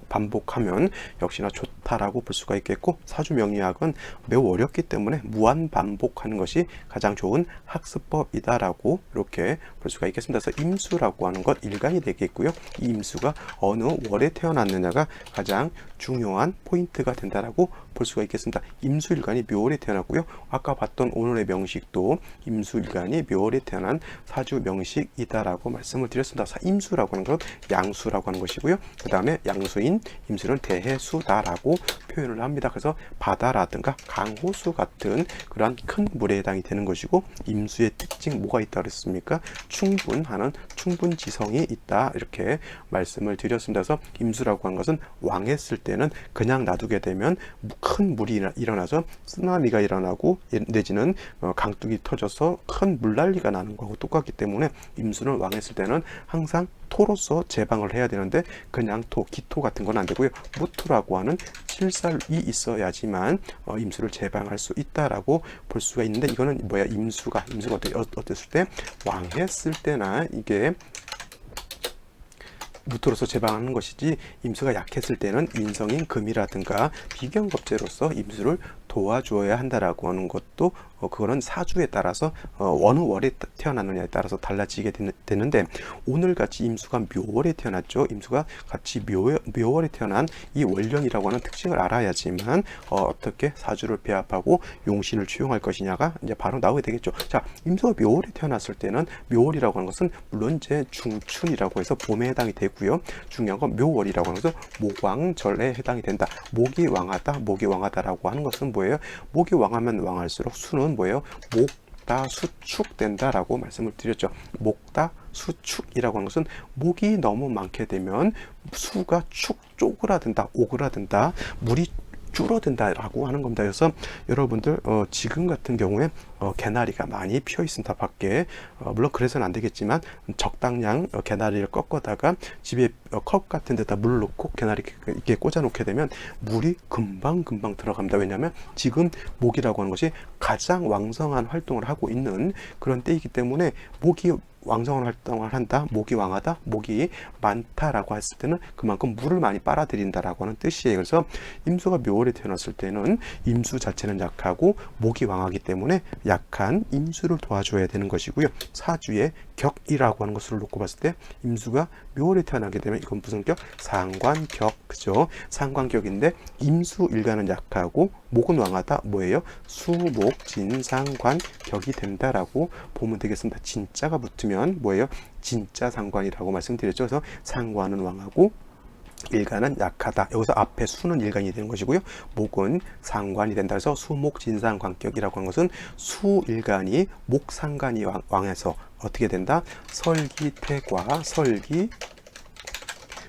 반복하면 역시나 좋다라고 볼 수가 있겠고, 사주 명리학은 매우 어렵기 때문에 무한 반복하는 것이 가장 좋은 학습법이다라고 이렇게 볼 수가 있겠습니다. 그래서 임수라고 하는 것 일간이 되겠고요. 이 임수가 어느 월에 태어났느냐가 가장 중요한 포인트가 된다라고 볼 수가 있겠습니다. 임수일간이 묘월에 태어났고요. 아까 봤던 오늘의 명식도 임수일간이 묘월에 태어난 사주 명식이다라고 말씀을 드렸습니다. 임수라고 하는 것 양수라고 하는 것이고요. 그 다음에 양수인 임수는 대해수다라고 표현을 합니다. 그래서 바다라든가 강호수 같은 그러한 큰 물에 해당이 되는 것이고, 임수의 특징 뭐가 있다 그랬습니까? 충분하는 충분지성이 있다 이렇게 말씀을 드렸습니다. 그래서 임수라고 하는 것은 왕했을 때는 그냥 놔두게 되면 큰 물이 일어나서 쓰나미가 일어나고 내지는 강둑이 터져서 큰 물난리가 나는 거하고 똑같기 때문에 임수는 왕했을 때는 항상 토로서 제방을 해야 되는데 그냥 기토 같은 건 안 되고요. 무토라고 하는 칠살이 있어야지만 임수를 제방할 수 있다라고 볼 수가 있는데, 이거는 뭐야? 임수가 어땠을 때? 왕했을 때나 이게 무토로서 제방하는 것이지, 임수가 약했을 때는 인성인 금이라든가 비견겁제로서 임수를 도와줘야 한다라고 하는 것도 그거는 사주에 따라서 어느 월에 태어났느냐에 따라서 달라지게 되는데, 오늘같이 임수가 묘월에 태어났죠. 임수가 같이 묘월에 태어난 이 월령이라고 하는 특징을 알아야지만 어떻게 사주를 배합하고 용신을 취용할 것이냐가 이제 바로 나오게 되겠죠. 자, 임수가 묘월에 태어났을 때는 묘월이라고 하는 것은 물론 이제 중춘이라고 해서 봄에 해당이 되고요. 중요한 건 묘월이라고 하는 것은 목왕절에 해당이 된다. 목이 왕하다라고 하는 것은 뭐예요? 목이 왕하면 왕할수록 수는 뭐예요? 목다 수축 된다라고 말씀을 드렸죠. 목다 수축이라고 하는 것은 목이 너무 많게 되면 수가 쪼그라든다, 오그라든다, 물이 줄어든다라고 하는 겁니다. 그래서 여러분들 지금 같은 경우에 개나리가 많이 피어 있습니다. 밖에 물론 그래서는 안 되겠지만 적당량 개나리를 꺾어다가 집에 컵 같은 데다 물을 넣고 개나리 이렇게 꽂아 놓게 되면 물이 금방 들어갑니다. 왜냐하면 지금 목이라고 하는 것이 가장 왕성한 활동을 하고 있는 그런 때이기 때문에, 목이 왕성한 활동을 한다, 목이 왕하다, 목이 많다라고 했을 때는 그만큼 물을 많이 빨아들인다라고 하는 뜻이에요. 그래서 임수가 묘월에 태어났을 때는 임수 자체는 약하고 목이 왕하기 때문에 약한 임수를 도와줘야 되는 것이고요. 사주의 격이라고 하는 것을 놓고 봤을 때 임수가 묘월에 태어나게 되면 이건 무슨 격? 상관격, 그죠? 상관격인데 임수 일간은 약하고 목은 왕하다, 뭐예요? 수목 진상관 격이 된다라고 보면 되겠습니다. 진짜가 붙으면 뭐예요? 진짜 상관이라고 말씀드렸죠. 그래서 상관은 왕하고 일간은 약하다. 여기서 앞에 수는 일간이 되는 것이고요. 목은 상관이 된다. 그래서 수목 진상관격이라고 하는 것은 수일간이 목상관이 왕해서 어떻게 된다? 설기태과 설기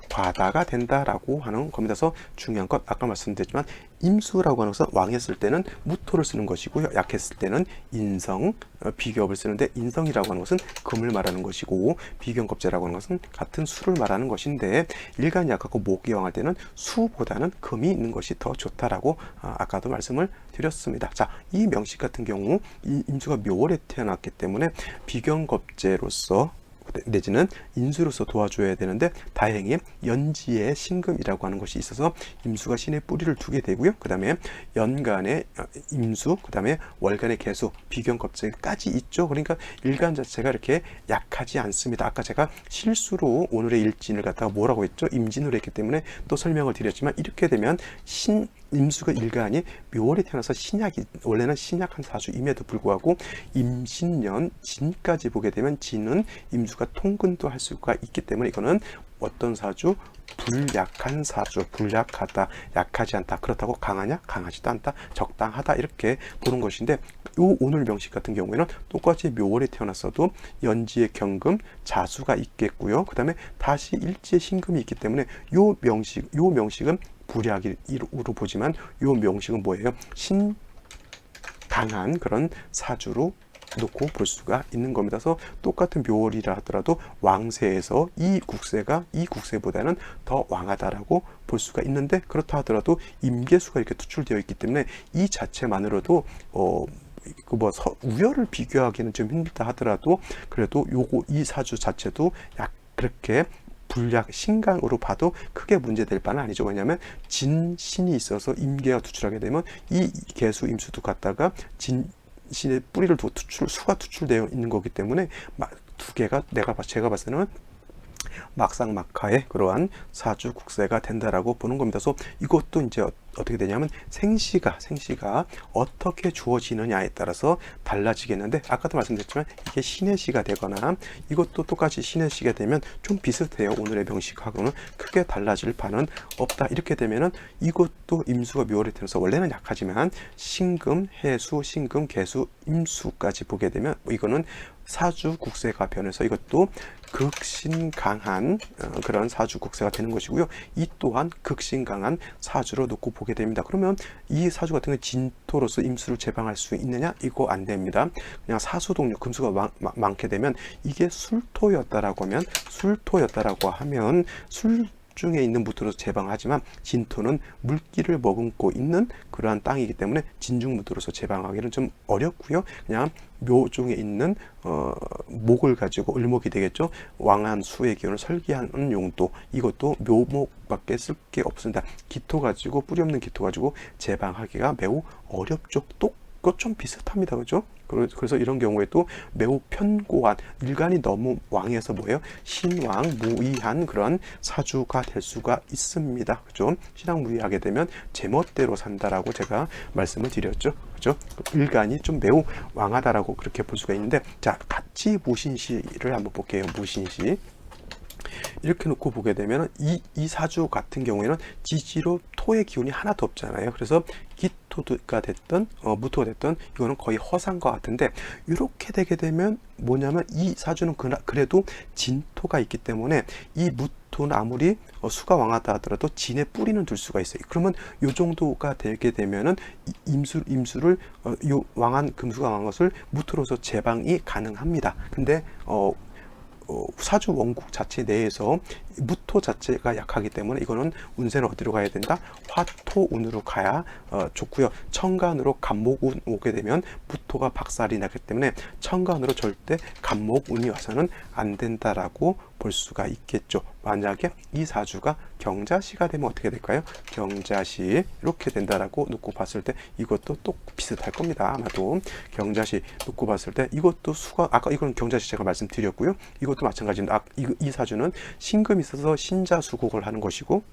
과다가 된다라고 하는 겁니다. 그래서 중요한 것, 아까 말씀드렸지만 임수라고 하는 것은 왕했을 때는 무토를 쓰는 것이고요. 약했을 때는 인성, 비교업을 쓰는데 인성이라고 하는 것은 금을 말하는 것이고 비견겁제라고 하는 것은 같은 수를 말하는 것인데 일간이 약하고 목이 왕할 때는 수보다는 금이 있는 것이 더 좋다라고 아까도 말씀을 드렸습니다. 자, 이 명식 같은 경우 이 임수가 묘월에 태어났기 때문에 비견겁제로서 내지는 인수로서 도와줘야 되는데 다행히 연지에 신금이라고 하는 것이 있어서 임수가 신의 뿌리를 두게 되고요. 그 다음에 연간의 임수, 그 다음에 월간의 개수, 비견겁제까지 있죠. 그러니까 일간 자체가 이렇게 약하지 않습니다. 아까 제가 실수로 오늘의 일진을 갖다가 뭐라고 했죠? 임진으로 했기 때문에 또 설명을 드렸지만 이렇게 되면 임수가 일간이 묘월에 태어나서 신약이 원래는 신약한 사주임에도 불구하고 임신년 진까지 보게 되면 진은 임수가 통근도 할 수가 있기 때문에 이거는 어떤 사주? 불약한 사주, 불약하다, 약하지 않다. 그렇다고 강하냐? 강하지도 않다, 적당하다 이렇게 보는 것인데 요 오늘 명식 같은 경우에는 똑같이 묘월에 태어났어도 연지의 경금, 자수가 있겠고요. 그 다음에 다시 일지의 신금이 있기 때문에 요 명식은 불약으로 보지만 요 명식은 뭐예요? 강한 그런 사주로 놓고 볼 수가 있는 겁니다. 그래서 똑같은 묘월이라 하더라도 왕세에서 이 국세보다는 더 왕하다라고 볼 수가 있는데 그렇다 하더라도 임계수가 이렇게 투출되어 있기 때문에 이 자체만으로도 우열을 비교하기는 좀 힘들다 하더라도 그래도 이 사주 자체도 약 그렇게 불약 신강으로 봐도 크게 문제될 바는 아니죠. 왜냐하면 진신이 있어서 임계가 투출하게 되면 이 개수 임수도 갖다가 진신의 뿌리를 두고 수가 투출되어 있는 거기 때문에 두 개가 제가 봤을 때는 막상막하의 그러한 사주 국세가 된다라고 보는 겁니다. 그래서 이것도 이제 어떻게 되냐면 생시가 어떻게 주어지느냐에 따라서 달라지겠는데 아까도 말씀드렸지만 이게 신의 시가 되거나 이것도 똑같이 신의 시가 되면 좀 비슷해요. 오늘의 명식하고는 크게 달라질 바는 없다. 이렇게 되면은 이것도 임수가 묘월에 태어나서 원래는 약하지만 신금, 해수, 신금, 개수, 임수까지 보게 되면 이거는 사주 국세가 변해서 이것도 극신 강한 그런 사주 국세가 되는 것이고요. 이 또한 극신 강한 사주로 놓고 보게 됩니다. 그러면 이 사주 같은 경우 진토로서 임수를 제방할 수 있느냐? 이거 안 됩니다. 그냥 사수동력 금수가 많게 되면 이게 술토였다라고 하면 술 중에 있는 무토로 제방하지만 진토는 물기를 머금고 있는 그러한 땅이기 때문에 진중무토로서 제방하기는 좀 어렵고요. 그냥 묘중에 있는 목을 가지고 을목이 되겠죠. 왕한 수의 기운을 설계하는 용도 이것도 묘목밖에 쓸 게 없습니다. 기토 가지고 뿌리 없는 기토 가지고 제방하기가 매우 어렵죠. 그것 좀 비슷합니다. 그죠? 그래서 이런 경우에도 매우 편고한 일간이 너무 왕해서 뭐예요? 신왕 무의한 그런 사주가 될 수가 있습니다. 그죠? 신왕무의하게 되면 제멋대로 산다라고 제가 말씀을 드렸죠. 그죠? 일간이 좀 매우 왕하다라고 그렇게 볼 수가 있는데 자, 같이 무신시를 한번 볼게요. 무신시. 이렇게 놓고 보게 되면 이 사주 같은 경우에는 지지로 토의 기운이 하나도 없잖아요. 그래서 기토가 됐든 무토가 됐든 이거는 거의 허상과 같은데 이렇게 되게 되면 뭐냐면 이 사주는 그래도 진토가 있기 때문에 이 무토는 아무리 수가 왕하다 하더라도 진의 뿌리는 둘 수가 있어요. 그러면 요 정도가 되게 되면은 임수를 요 왕한 금수가 왕한 것을 무토로서 제방이 가능합니다. 근데 사주 원국 자체 내에서 무토 자체가 약하기 때문에 이거는 운세는 어디로 가야 된다? 화토운으로 가야 좋고요. 천간으로 간목운 오게 되면 무토가 박살이 나기 때문에 천간으로 절대 간목운이 와서는 안 된다라고 볼 수가 있겠죠. 만약에 이 사주가 경자시가 되면 어떻게 될까요? 경자시 이렇게 된다라고 놓고 봤을 때 이것도 또 비슷할 겁니다. 아마도 경자시 놓고 봤을 때 이것도 수가 아까 이건 경자시 제가 말씀드렸고요. 이것도 마찬가지입니다. 이 사주는 신금이 있어서 신자수국을 하는 것이고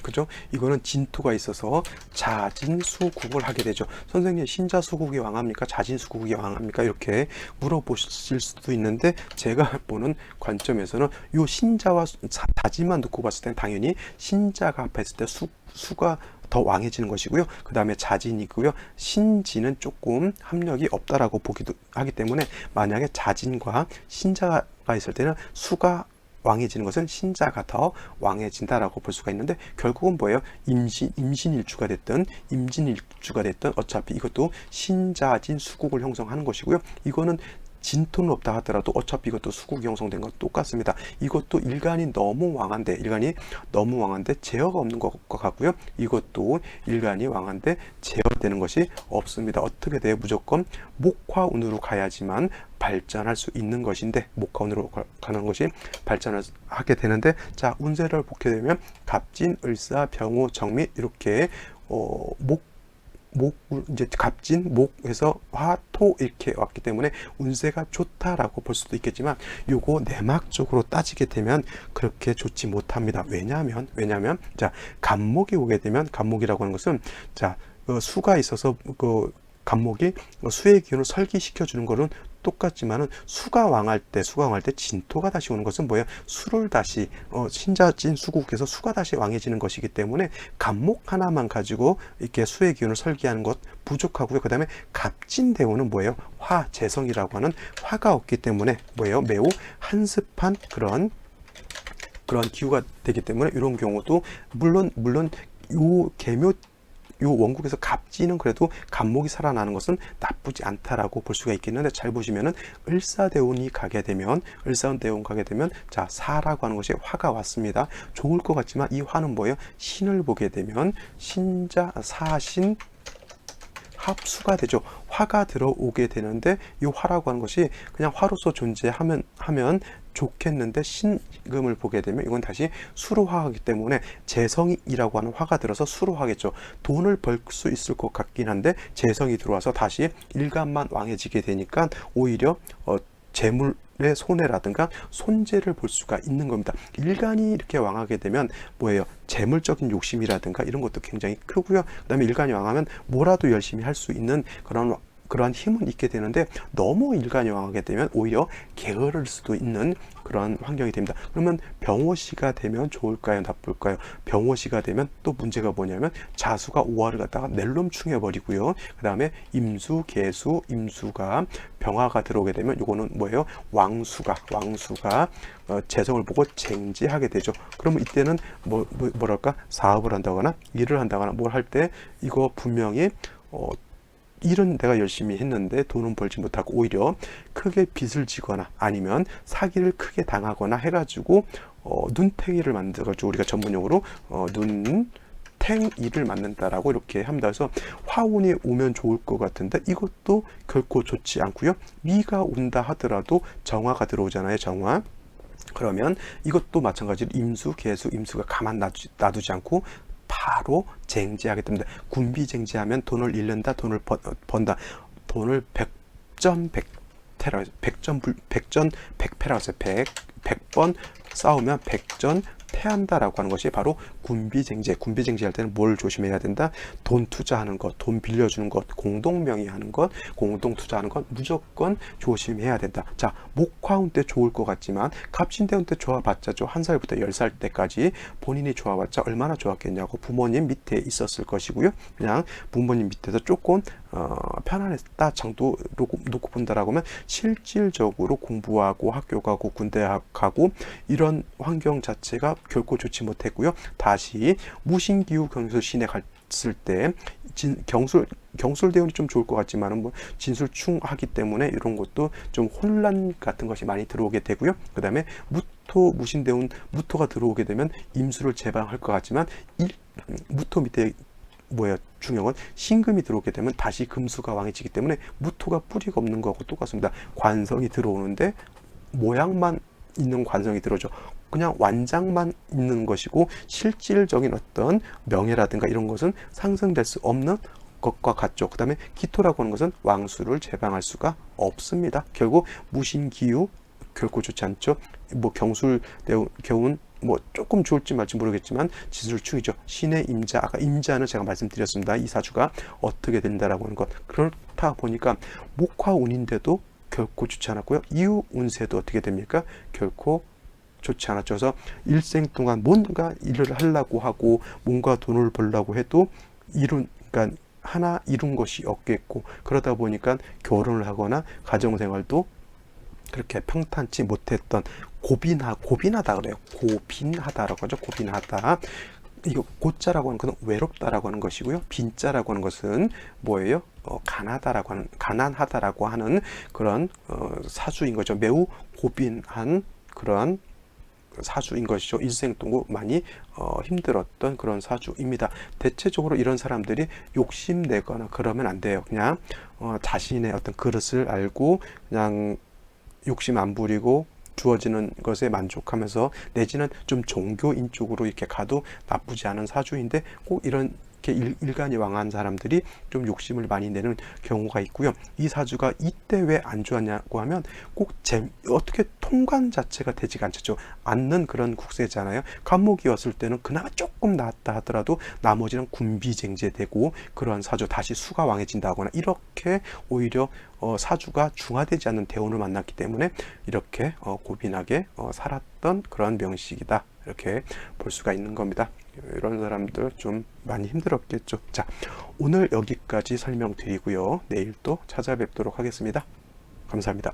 그죠? 이거는 진토가 있어서 자진수국을 하게 되죠. 선생님 신자수국이 왕합니까? 자진수국이 왕합니까? 이렇게 물어보실 수도 있는데 제가 보는 관점에서는 요 신자와 자진만 놓고 봤을 때는 당연히 신자가 합했을 때 수가 더 왕해지는 것이고요. 그 다음에 자진이고요. 신진은 조금 합력이 없다라고 보기도 하기 때문에 만약에 자진과 신자가 있을 때는 수가 왕해지는 것은 신자가 더 왕해진다라고 볼 수가 있는데, 결국은 뭐예요? 임신일주가 됐든 임진일주가 됐든 어차피 이것도 신자진 수국을 형성하는 것이고요. 이거는 진토는 없다 하더라도 어차피 이것도 수국이 형성된 건 똑같습니다. 이것도 일간이 너무 왕한데 제어가 없는 것과 같고요. 이것도 일간이 왕한데 제어되는 것이 없습니다. 어떻게 돼요? 무조건 목화운으로 가야지만 발전할 수 있는 것인데, 목화운으로 가는 것이 발전을 하게 되는데, 자, 운세를 보게 되면 갑진, 을사, 병호, 정미 이렇게 이제 갑진, 목에서 화, 토 이렇게 왔기 때문에 운세가 좋다라고 볼 수도 있겠지만, 요거 내막적으로 따지게 되면 그렇게 좋지 못합니다. 왜냐하면 자, 갑목이 오게 되면, 갑목이라고 하는 것은 자, 수가 있어서 그 갑목이 수의 기운을 설기시켜 주는 거는 똑같지만은, 수가 왕할 때 진토가 다시 오는 것은 뭐예요? 수를 다시 신자진 수국에서 수가 다시 왕해지는 것이기 때문에 갑목 하나만 가지고 이렇게 수의 기운을 설계하는 것 부족하고요. 그 다음에 갑진대운은 뭐예요? 화, 재성이라고 하는 화가 없기 때문에 뭐예요? 매우 한습한 그런 기후가 되기 때문에, 이런 경우도 물론 요 계묘 요 원국에서 갑진은 그래도 갑목이 살아나는 것은 나쁘지 않다라고 볼 수가 있겠는데, 잘 보시면은 을사대운이 가게 되면 자, 사라고 하는 것이 화가 왔습니다. 좋을 것 같지만 이 화는 뭐예요? 신을 보게 되면 신자, 사신, 합수가 되죠. 화가 들어오게 되는데, 이 화라고 하는 것이 그냥 화로서 존재하면 좋겠는데, 신금을 보게 되면 이건 다시 수로 화하기 때문에 재성이라고 하는 화가 들어서 수로 화겠죠. 돈을 벌 수 있을 것 같긴 한데 재성이 들어와서 다시 일간만 왕해지게 되니까 오히려 재물의 손해라든가 손재를 볼 수가 있는 겁니다. 일간이 이렇게 왕하게 되면 뭐예요? 재물적인 욕심이라든가 이런 것도 굉장히 크고요. 그 다음에 일간이 왕하면 뭐라도 열심히 할 수 있는 그러한 힘은 있게 되는데, 너무 일간이 왕하게 되면 오히려 게으를 수도 있는 그런 환경이 됩니다. 그러면 병호시가 되면 좋을까요? 나쁠까요? 병호시가 되면 또 문제가 뭐냐면, 자수가 오화를 갖다가 낼름충해 버리고요. 그 다음에 임수, 계수, 임수가 병화가 들어오게 되면 이거는 뭐예요? 왕수가 재성을 보고 쟁지하게 되죠. 그러면 이때는 뭐랄까, 사업을 한다거나 일을 한다거나 뭘 할 때 이거 분명히 일은 내가 열심히 했는데 돈은 벌지 못하고 오히려 크게 빚을 지거나 아니면 사기를 크게 당하거나 해가지고 눈탱이를 만들어가지고, 우리가 전문용어로 눈탱이를 맞는다라고 이렇게 합니다. 그래서 화운이 오면 좋을 것 같은데 이것도 결코 좋지 않고요. 미가 온다 하더라도 정화가 들어오잖아요. 정화. 그러면 이것도 마찬가지로 임수, 계수, 임수가 가만 놔두지 않고 바로 쟁지하게 됩니다. 군비쟁지하면 돈을 잃는다, 돈을 번다. 돈을 100전 100패라고 했어요. 100번 싸우면 100전 패한다라고 하는 것이 바로 군비쟁지할 때는 뭘 조심해야 된다? 돈 투자하는 것, 돈 빌려주는 것, 공동명의하는 것, 공동 투자하는 것 무조건 조심해야 된다. 자, 목화운 때 좋을 것 같지만 갑신대운 때 좋아봤자죠. 1살부터 10살 때까지 본인이 좋아봤자 얼마나 좋았겠냐고, 부모님 밑에 있었을 것이고요. 그냥 부모님 밑에서 조금 편안했다 정도로 놓고 본다라고 하면, 실질적으로 공부하고 학교 가고 군대 가고 이런 환경 자체가 결코 좋지 못했고요. 다시 무신기후 경술신에 갔을 때 경술대운이 좀 좋을 것 같지만은 뭐 진술충하기 때문에 이런 것도 좀 혼란 같은 것이 많이 들어오게 되고요. 그 다음에 무신대운 무토가 들어오게 되면 임수를 제방할 것 같지만 무토 밑에 중요한 신금이 들어오게 되면 다시 금수가 왕해지기 때문에 무토가 뿌리가 없는 거하고 똑같습니다. 관성이 들어오는데 모양만 있는 관성이 들어오죠. 그냥 완장만 있는 것이고 실질적인 어떤 명예라든가 이런 것은 상승될 수 없는 것과 같죠. 그 다음에 기토라고 하는 것은 왕수를 제방할 수가 없습니다. 결국 무신기유 결코 좋지 않죠. 경운 조금 좋을지 말지 모르겠지만 지술충이죠. 신의 임자, 아까 임자는 제가 말씀드렸습니다. 이 사주가 어떻게 된다라고 하는 것. 그렇다 보니까 목화운인데도 결코 좋지 않았고요. 이후 운세도 어떻게 됩니까? 결코 좋지 않았죠. 그래서 일생 동안 뭔가 일을 하려고 하고 뭔가 돈을 벌려고 해도 하나 이룬 것이 없겠고, 그러다 보니까 결혼을 하거나 가정생활도 그렇게 평탄치 못했던 고빈하다 그래요. 고빈하다라고 하죠. 고빈하다. 이거 고자라고 하는 것은 외롭다라고 하는 것이고요. 빈자라고 하는 것은 뭐예요? 가난하다라고 하는 그런 사주인 거죠. 매우 고빈한 그런 사주인 것이죠. 일생 동안 많이 힘들었던 그런 사주입니다. 대체적으로 이런 사람들이 욕심내거나 그러면 안 돼요. 그냥 자신의 어떤 그릇을 알고 그냥 욕심 안 부리고 주어지는 것에 만족하면서 내지는 좀 종교인 쪽으로 이렇게 가도 나쁘지 않은 사주인데 꼭 이런 일간이 왕한 사람들이 좀 욕심을 많이 내는 경우가 있고요. 이 사주가 이때 왜 안 좋았냐고 하면 꼭 어떻게 통관 자체가 되지가 않는 그런 국세잖아요. 간목이었을 때는 그나마 조금 낫다 하더라도 나머지는 군비쟁제되고 그러한 사주 다시 수가 왕해진다거나 이렇게 오히려 사주가 중화되지 않는 대운을 만났기 때문에 이렇게 고빈하게 살았던 그런 명식이다. 이렇게 볼 수가 있는 겁니다. 이런 사람들 좀 많이 힘들었겠죠. 자, 오늘 여기까지 설명드리고요. 내일 또 찾아뵙도록 하겠습니다. 감사합니다.